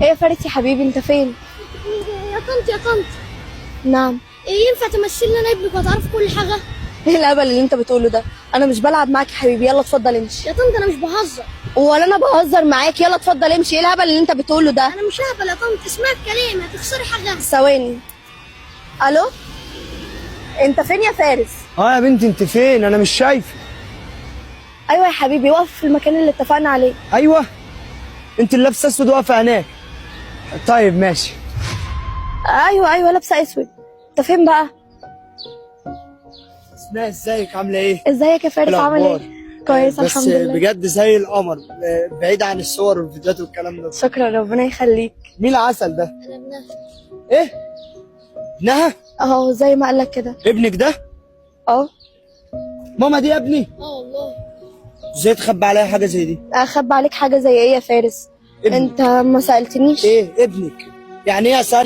ايه يا فارس يا حبيبي، انت فين؟ يا طنط يا طنط، نعم. إيه ينفع تمثل لنا ابنك وتعرف كل حاجة؟ ايه الهبل اللي انت بتقوله ده؟ انا مش بلعب معاك يا حبيبي، يلا اتفضل امشي. يا طنط أنا مش بهزر. ولا انا بهزر معاك، يلا اتفضل امشي. ايه الهبل اللي انت بتقوله ده؟ أنا مش ههبل يا طنط، اسمعي الكلام هتخسري حاجة. ثواني. الو، انت فين يا فارس؟ اه يا بنتي انت فين؟ انا مش شايفه. ايوه يا حبيبي، وقف في المكان اللي اتفقنا عليه. ايوه، انت اللي لابسه اسود واقفه هناك. طيب ماشي. ايوه لابسه اسود. انت فين بقى؟ اسماء ازيك عامله ايه؟ ازيك يا فارس، عامل الأخبار؟ ايه؟ كويس بس الحمد لله. بجد زي القمر، بعيد عن الصور والفيديوهات والكلام ده. شكرا، ربنا يخليك. مين العسل ده؟ أنا ابنها. ايه؟ ابنها؟ اهو زي ما قالك كده. ابنك ده؟ اه. ماما دي يا ابني؟ والله. ازاي تخبي عليا حاجه زي دي؟ اخبي عليك حاجه زي ايه يا فارس؟ ابني. انت ما سالتنيش. ايه ابنك؟ يعني ايه اسال؟